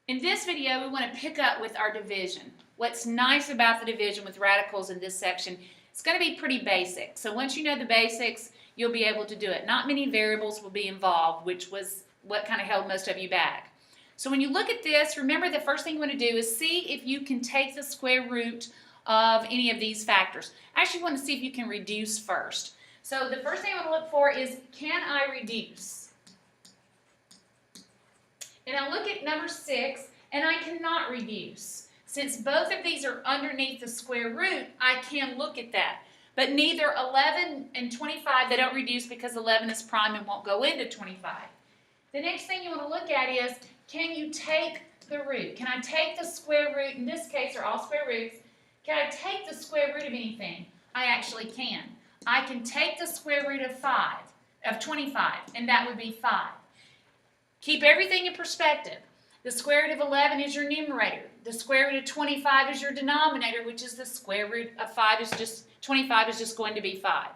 In this video, we want to pick up with our division. What's nice about the division with radicals in this section, it's going to be pretty basic. So once you know the basics, you'll be able to do it. Not many variables will be involved, which was what kind of held most of you back. So when you look at this, remember the first thing you want to do is see if you can take the square root of any of these factors. Actually, you want to see if you can reduce first. So the first thing I want to look for is, can I reduce? And I look at number 6, and I cannot reduce. Since both of these are underneath the square root, I can look at that. But neither 11 and 25, they don't reduce because 11 is prime and won't go into 25. The next thing you want to look at is, can you take the root? Can I take the square root? In this case, they're all square roots. Can I take the square root of anything? I actually can. I can take the square root of 25, and that would be 5. Keep everything in perspective. The square root of 11 is your numerator. The square root of 25 is your denominator, which is the square root of 25 is just going to be 5.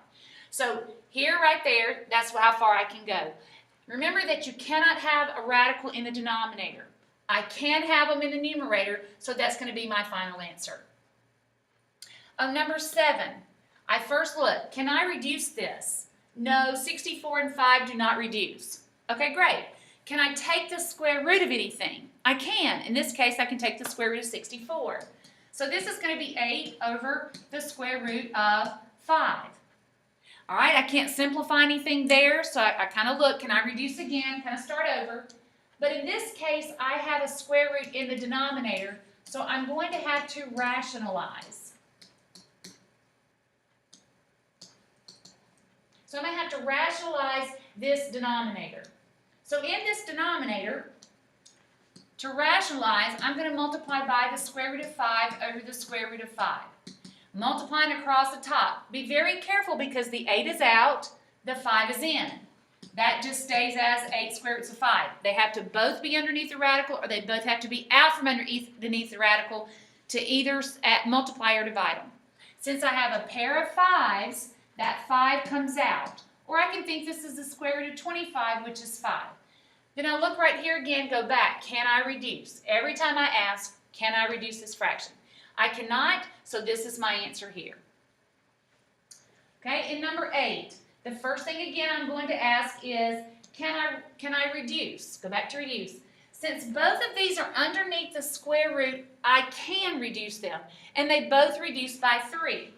So here, right there, that's how far I can go. Remember that you cannot have a radical in the denominator. I can have them in the numerator, so that's going to be my final answer. Number 7, I first look, can I reduce this? No, 64 and 5 do not reduce. Okay, great. Can I take the square root of anything? I can. In this case, I can take the square root of 64. So this is going to be 8 over the square root of 5. All right, I can't simplify anything there, so I kind of look. Can I reduce again? Kind of start over. But in this case, I have a square root in the denominator, so I'm going to have to rationalize. So I'm going to have to rationalize this denominator. So in this denominator, to rationalize, I'm going to multiply by the square root of 5 over the square root of 5. Multiplying across the top. Be very careful because the 8 is out, the 5 is in. That just stays as 8 square roots of 5. They have to both be underneath the radical, or they both have to be out from underneath the radical to either multiply or divide them. Since I have a pair of 5s, that 5 comes out. Or I can think this is the square root of 25, which is 5. Then I look right here again, go back. Can I reduce? Every time I ask, can I reduce this fraction? I cannot, so this is my answer here. Okay, in number 8, the first thing again I'm going to ask is, can I reduce? Go back to reduce. Since both of these are underneath the square root, I can reduce them. And they both reduce by 3.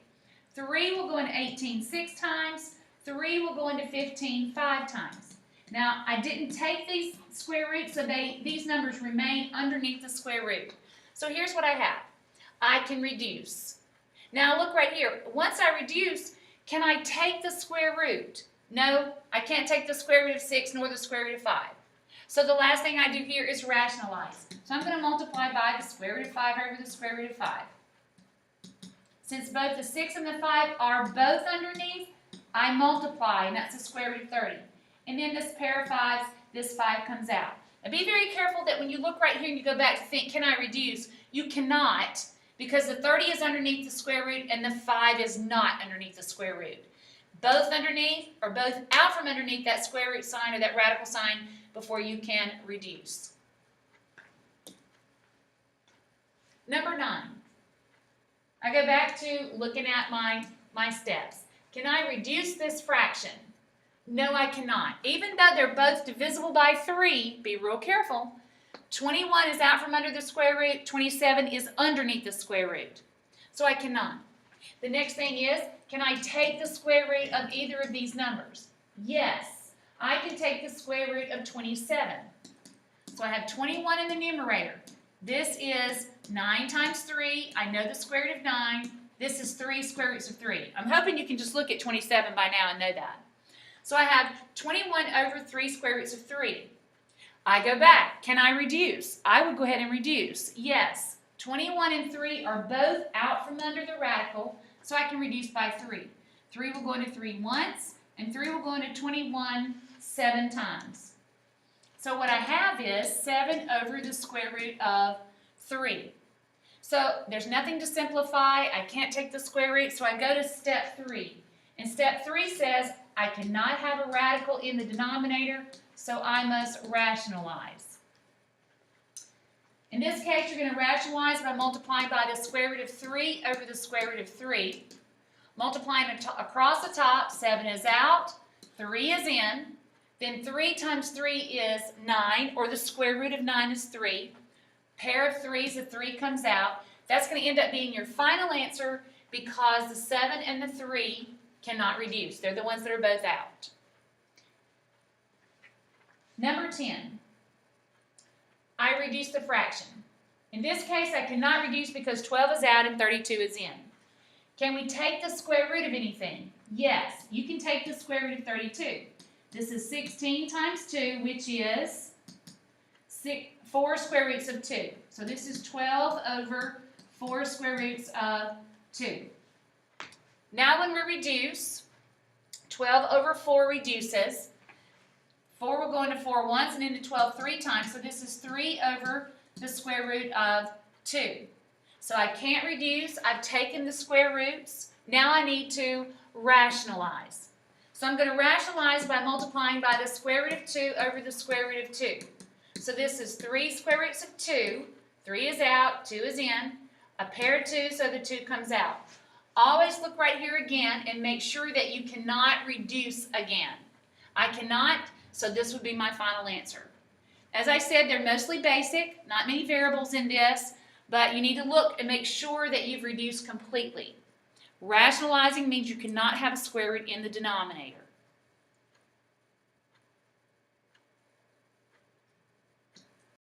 3 will go into 18 6 times. 3 will go into 15 5 times. Now, I didn't take these square roots, so these numbers remain underneath the square root. So here's what I have. I can reduce. Now, look right here. Once I reduce, can I take the square root? No, I can't take the square root of 6 nor the square root of 5. So the last thing I do here is rationalize. So I'm going to multiply by the square root of 5 over the square root of 5. Since both the 6 and the 5 are both underneath, I multiply, and that's the square root of 30. And then this pair of 5s, this 5 comes out. Now be very careful that when you look right here and you go back to think, can I reduce? You cannot, because the 30 is underneath the square root and the 5 is not underneath the square root. Both underneath or both out from underneath that square root sign or that radical sign before you can reduce. Number 9. I go back to looking at my steps. Can I reduce this fraction? No, I cannot. Even though they're both divisible by 3, be real careful. 21 is out from under the square root. 27 is underneath the square root. So I cannot. The next thing is, can I take the square root of either of these numbers? Yes, I can take the square root of 27. So I have 21 in the numerator. This is 9 times 3. I know the square root of 9. This is 3 square roots of 3. I'm hoping you can just look at 27 by now and know that. So I have 21 over 3 square roots of 3. I go back. Can I reduce? I would go ahead and reduce. Yes. 21 and 3 are both out from under the radical, so I can reduce by 3. 3 will go into 3 once, and 3 will go into 21 7 times. So what I have is 7 over the square root of 3. So there's nothing to simplify. I can't take the square root, so I go to step 3. And step 3 says I cannot have a radical in the denominator, so I must rationalize. In this case, you're going to rationalize by multiplying by the square root of 3 over the square root of 3. Multiplying across the top, 7 is out, 3 is in. Then 3 times 3 is 9, or the square root of 9 is 3. Pair of 3's, the 3 comes out. That's going to end up being your final answer because the 7 and the 3 cannot reduce. They're the ones that are both out. Number 10. I reduce the fraction. In this case, I cannot reduce because 12 is out and 32 is in. Can we take the square root of anything? Yes, you can take the square root of 32. This is 16 times 2, which is 4 square roots of 2. So this is 12 over 4 square roots of 2. Now when we reduce, 12 over 4 reduces. 4 will go into 4 once and into 12 3 times. So this is 3 over the square root of 2. So I can't reduce. I've taken the square roots. Now I need to rationalize. So I'm going to rationalize by multiplying by the square root of 2 over the square root of 2. So this is 3 square roots of 2. 3 is out, 2 is in. A pair of 2, so the 2 comes out. Always look right here again and make sure that you cannot reduce again. I cannot, so this would be my final answer. As I said, they're mostly basic, not many variables in this, but you need to look and make sure that you've reduced completely. Rationalizing means you cannot have a square root in the denominator.